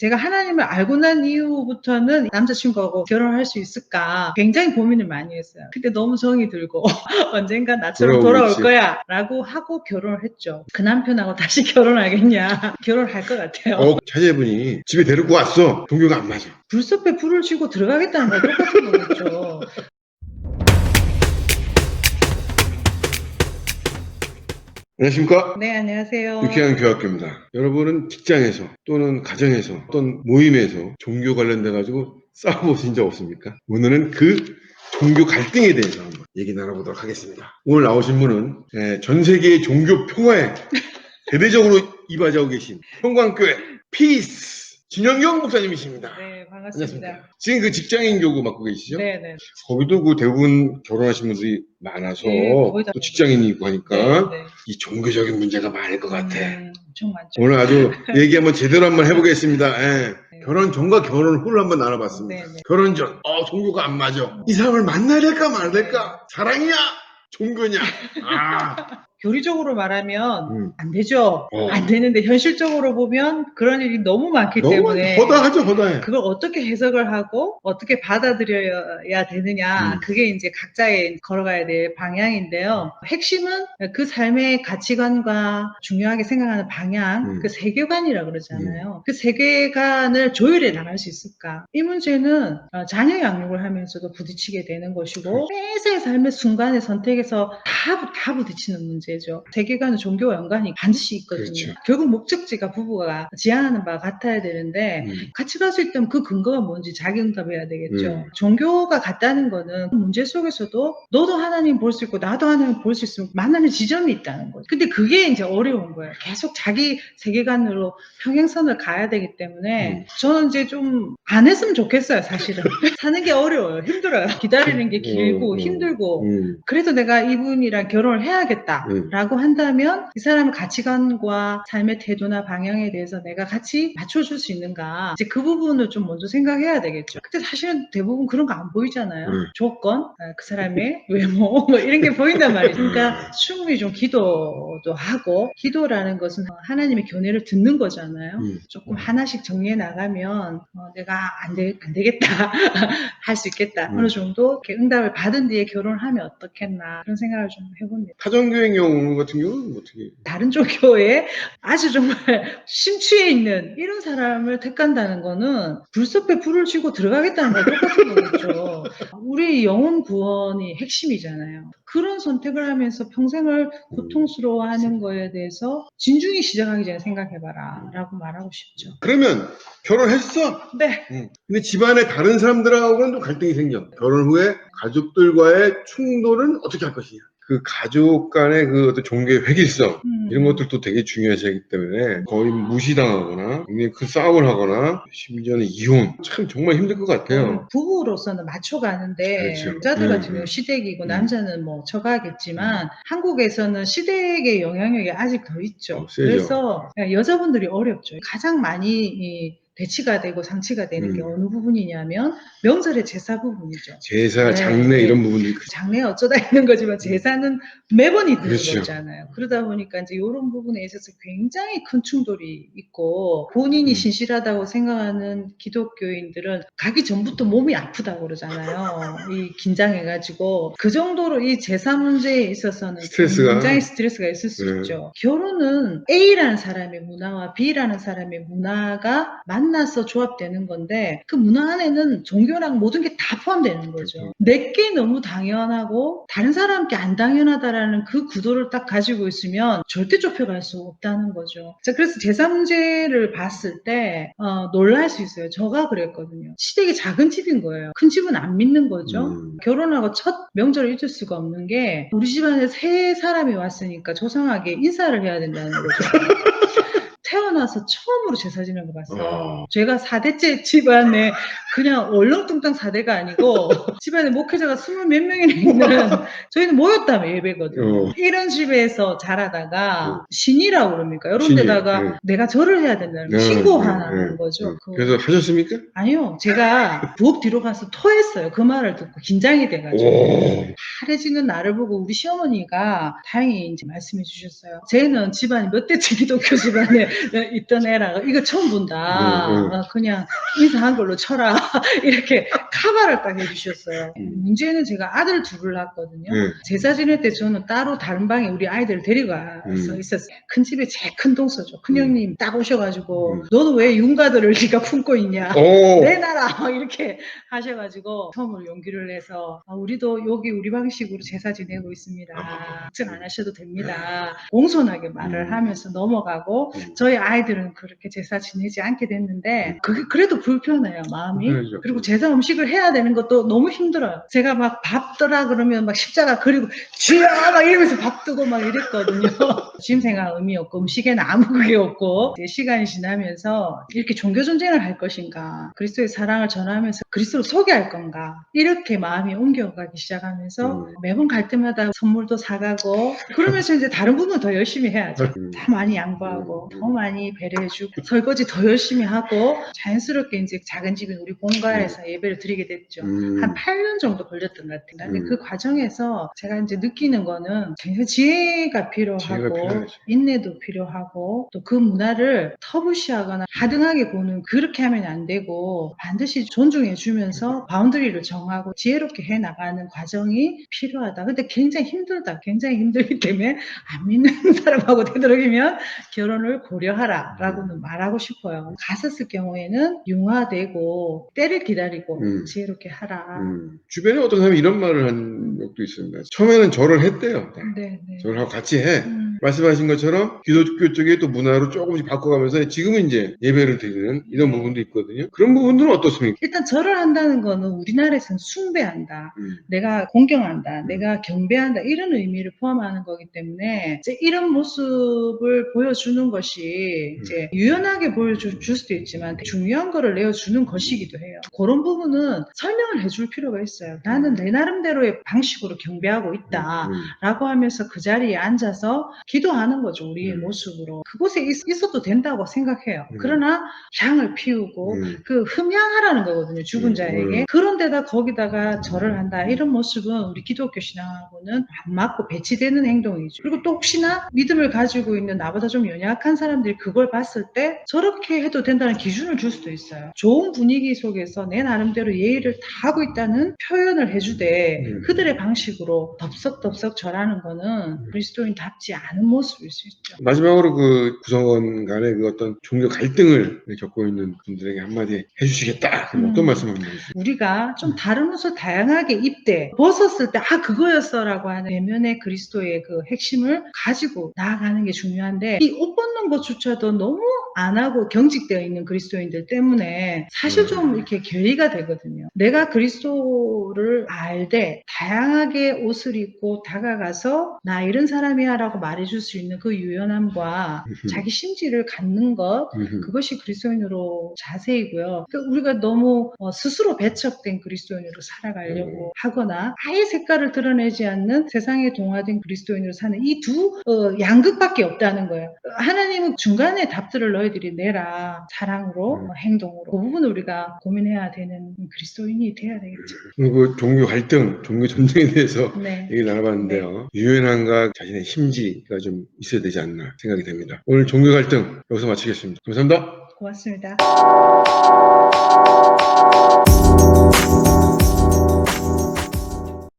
제가 하나님을 알고 난 이후부터는 남자친구하고 결혼할 수 있을까 굉장히 고민을 많이 했어요. 근데 너무 정이 들고 언젠가 나처럼 돌아올 거야 라고 하고 결혼을 했죠. 그 남편하고 다시 결혼하겠냐? 결혼할 것 같아요. 자제분이 집에 데리고 왔어. 종교가 안 맞아. 불섭에 불을 쥐고 들어가겠다는 거 똑같은 거겠죠. 안녕하십니까? 네, 안녕하세요. 유쾌한 교학교입니다. 여러분은 직장에서 또는 가정에서 어떤 모임에서 종교 관련돼 가지고 싸워보신 적 없습니까? 오늘은 그 종교 갈등에 대해서 한번 얘기 나눠보도록 하겠습니다. 오늘 나오신 분은 전 세계의 종교 평화에 대대적으로 이바지하고 계신 평광교회 피스 진영경 목사님이십니다. 네, 반갑습니다. 안녕하십니까? 지금 그 직장인 교구 맡고 계시죠? 네. 거기도 그 대부분 결혼하신 분들이 많아서 거의 다 또 직장인이고 하니까 네. 이 종교적인 문제가 많을 것 같아. 엄청 많죠. 오늘 아주 얘기 한번 제대로 한번 해보겠습니다. 결혼 전과 결혼 후를 한번 나눠봤습니다. 네. 결혼 전, 종교가 안 맞아. 이 사람을 만나야 될까 말아야 될까? 사랑이냐? 종교냐? 교리적으로 말하면 안 되죠. 안 되는데 현실적으로 보면 그런 일이 너무 많기 너무 때문에 허다하죠, 허다해. 그걸 어떻게 해석을 하고 어떻게 받아들여야 되느냐 그게 이제 각자의 걸어가야 될 방향인데요. 핵심은 그 삶의 가치관과 중요하게 생각하는 방향, 그 세계관이라고 그러잖아요. 그 세계관을 조율해 나갈 수 있을까? 이 문제는 자녀 양육을 하면서도 부딪히게 되는 것이고 매사의 삶의 순간의 선택에서 다 부딪히는 문제죠. 세계관은 종교와 연관이 반드시 있거든요. 그렇죠. 결국 목적지가 부부가 지향하는 바가 같아야 되는데 같이 갈 수 있다면 그 근거가 뭔지 자기 응답해야 되겠죠. 종교가 같다는 거는 문제 속에서도 너도 하나님 볼 수 있고 나도 하나님 볼 수 있으면 만나는 지점이 있다는 거죠. 근데 그게 이제 어려운 거예요. 계속 자기 세계관으로 평행선을 가야 되기 때문에 저는 이제 좀 안 했으면 좋겠어요, 사실은. 사는 게 어려워요. 힘들어요. 기다리는 게 길고 힘들고 그래서 내가 이분이랑 결혼을 해야겠다 라고 한다면 이 사람의 가치관과 삶의 태도나 방향에 대해서 내가 같이 맞춰줄 수 있는가 이제 그 부분을 좀 먼저 생각해야 되겠죠. 근데 사실은 대부분 그런 거 안 보이잖아요. 조건, 그 사람의 외모 뭐 이런 게 보인단 말이죠. 그러니까 충분히 좀 기도도 하고 기도라는 것은 하나님의 견해를 듣는 거잖아요. 조금 하나씩 정리해 나가면 내가 안 되겠다 할 수 있겠다. 어느 정도 이렇게 응답을 받은 뒤에 결혼을 하면 어떻겠나 그런 생각을 좀 해봅니다. 타종교의 경우 같은 경우는 어떻게? 다른 종교에 아주 정말 심취해 있는 이런 사람을 택한다는 거는 불섭에 불을 쥐고 들어가겠다는 거 똑같은 거겠죠. 우리 영혼 구원이 핵심이잖아요. 그런 선택을 하면서 평생을 고통스러워하는 거에 대해서 진중히 시작하기 전에 생각해봐라 라고 말하고 싶죠. 그러면 결혼했어? 네. 근데 집안에 다른 사람들하고는 좀 갈등이 생겨. 결혼 후에 가족들과의 충돌은 어떻게 할 것이냐. 그 가족 간의 그 어떤 종교의 획일성 이런 것들도 되게 중요하시기 때문에 거의 무시당하거나 굉장히 큰 싸움을 하거나 심지어는 이혼 참 정말 힘들 것 같아요. 부부로서는 맞춰가는데 그렇죠. 여자들 같은 경우 시댁이고 남자는 뭐 처가겠지만 한국에서는 시댁의 영향력이 아직 더 있죠. 세죠. 그래서 여자분들이 어렵죠. 가장 많이 대치가 되고 상치가 되는 게 어느 부분이냐면 명절의 제사 부분이죠. 제사, 장례 이런 부분들이 장례 어쩌다 있는 거지만 제사는 매번 있는 그렇죠. 거잖아요. 그러다 보니까 이제 이런 부분에 있어서 굉장히 큰 충돌이 있고 본인이 신실하다고 생각하는 기독교인들은 가기 전부터 몸이 아프다고 그러잖아요. 이 긴장해가지고 그 정도로 이 제사 문제에 있어서는 굉장히 스트레스가 있을 수 있죠. 결혼은 A라는 사람의 문화와 B라는 사람의 문화가 만나서 조합되는 건데 그 문화 안에는 종교랑 모든 게 다 포함되는 거죠. 내게 너무 당연하고 다른 사람께 안 당연하다라는 그 구도를 딱 가지고 있으면 절대 좁혀갈 수 없다는 거죠. 자, 그래서 제사 문제를 봤을 때 놀랄 수 있어요. 저가 그랬거든요. 시댁이 작은 집인 거예요. 큰 집은 안 믿는 거죠. 결혼하고 첫 명절을 잊을 수가 없는 게 우리 집안에 새 사람이 왔으니까 조상하게 인사를 해야 된다는 거죠. 태어나서 처음으로 제사 지낸 거 봤어요. 제가 4대째 집안에 그냥 얼렁뚱땅 4대가 아니고 집안에 목회자가 20 몇 명이나 있는 저희는 모였다며 예배거든요. 이런 집에서 자라다가 신이라고 그럽니까? 이런 데다가 내가 절을 해야 된다는 신고하는 거죠. 그래서 하셨습니까? 아니요. 제가 부엌 뒤로 가서 토했어요. 그 말을 듣고 긴장이 돼가지고. 파래지는 나를 보고 우리 시어머니가 다행히 이제 말씀해 주셨어요. 쟤는 집안이 몇 대째 기독교 집안에 있던 애라 이거 처음 본다. 그냥 인사한 걸로 쳐라. 이렇게 카바를 딱 해주셨어요. 문제는 제가 아들 둘을 낳았거든요. 제사 지낼 때 저는 따로 다른 방에 우리 아이들을 데리고 와서 있었어요. 큰 집에 제일 큰 동서죠. 큰형님 딱 오셔가지고 너는 왜 윤가들을 네가 품고 있냐. 내놔라. 막 이렇게 하셔가지고 처음으로 용기를 내서 우리도 여기 우리 방식으로 제사 지내고 있습니다. 걱정 안 하셔도 됩니다. 공손하게 말을 하면서 넘어가고 저희 아이들은 그렇게 제사 지내지 않게 됐는데 그게 그래도 불편해요. 마음이. 그리고 제사 음식을 해야 되는 것도 너무 힘들어요. 제가 막 밥 떠라 그러면 막 십자가 그리고 주여 막 이러면서 밥 뜨고 막 이랬거든요. 취임생활 의미 없고 음식에는 아무 그게 없고 이제 시간이 지나면서 이렇게 종교 전쟁을 할 것인가 그리스도의 사랑을 전하면서 그리스도를 소개할 건가 이렇게 마음이 옮겨가기 시작하면서 매번 갈 때마다 선물도 사가고 그러면서 이제 다른 부분은 더 열심히 해야죠. 더 많이 양보하고 더 많이 배려해주고 설거지 더 열심히 하고 자연스럽게 이제 작은 집인 우리 본가에서 예배를 드리게 됐죠. 한 8년 정도 걸렸던 것 같아요. 근데 그 과정에서 제가 이제 느끼는 거는 굉장히 지혜가 필요하고 인내도 필요하고 또 그 문화를 터부시하거나 하등하게 보는 그렇게 하면 안 되고 반드시 존중해 주면서 바운더리를 정하고 지혜롭게 해 나가는 과정이 필요하다. 근데 굉장히 힘들다. 굉장히 힘들기 때문에 안 믿는 사람하고 되도록이면 결혼을 고려하라 라고는 말하고 싶어요. 갔었을 경우에는 융화되고 때를 기다리고 지혜롭게 하라. 주변에 어떤 사람이 이런 말을 한 적도 있습니다. 처음에는 절을 했대요. 네. 절을 하고 같이 해. 말씀하신 것처럼 기독교 쪽에 또 문화로 조금씩 바꿔가면서 지금은 이제 예배를 드리는 이런 부분도 있거든요. 그런 부분들은 어떻습니까? 일단 절을 한다는 거는 우리나라에서는 숭배한다. 내가 존경한다. 내가 경배한다. 이런 의미를 포함하는 거기 때문에 이제 이런 모습을 보여주는 것이 이제 유연하게 보여줄 수도 있지만 중요한 거를 내어주는 것이기도 해요. 그런 부분은 설명을 해줄 필요가 있어요. 나는 내 나름대로의 방식으로 경배하고 있다. 라고 하면서 그 자리에 앉아서 기도하는 거죠. 우리의 모습으로. 그곳에 있어도 된다고 생각해요. 그러나 향을 피우고 그 흠향하라는 거거든요. 죽은 자에게. 그런데다 거기다가 절을 한다. 이런 모습은 우리 기독교 신앙하고는 안 맞고 배치되는 행동이죠. 그리고 또 혹시나 믿음을 가지고 있는 나보다 좀 연약한 사람들이 그걸 봤을 때 저렇게 해도 된다는 기준을 줄 수도 있어요. 좋은 분위기 속에서 내 나름대로 예의를 다 하고 있다는 표현을 해주되 그들의 방식으로 덥석덥석 절하는 거는 그리스도인답지 않은 모습일 수 있죠. 마지막으로 그 구성원 간의 그 어떤 종교 갈등을 겪고 있는 분들에게 한마디 해주시겠다. 어떤 말씀 한번 해주세요. 우리가 좀 다른 옷을 다양하게 입되 벗었을 때 그거였어 라고 하는 내면의 그리스도의 그 핵심을 가지고 나아가는 게 중요한데 이 옷 벗는 것조차도 너무 안 하고 경직되어 있는 그리스도인들 때문에 사실 좀 이렇게 괴리가 되거든요. 내가 그리스도를 알되 다양하게 옷을 입고 다가가서 나 이런 사람이야 라고 말해줄 수 있는 그 유연함과 자기 심지를 갖는 것 그것이 그리스도인으로 자세이고요. 그러니까 우리가 너무 스스로 배척된 그리스도인으로 살아가려고 하거나 아예 색깔을 드러내지 않는 세상에 동화된 그리스도인으로 사는 이 두 양극밖에 없다는 거예요. 하나님은 중간에 답들을 너희들이 내라. 사랑으로 행동으로. 그 부분을 우리가 고민해야 되는 그리스도인이 돼야 되겠죠. 그 종교 갈등, 종교 전쟁에 대해서 얘기를 나눠봤는데요. 유연함과 자신의 심지가 좀 있어야 되지 않나 생각이 됩니다. 오늘 종교 갈등 여기서 마치겠습니다. 감사합니다. 고맙습니다.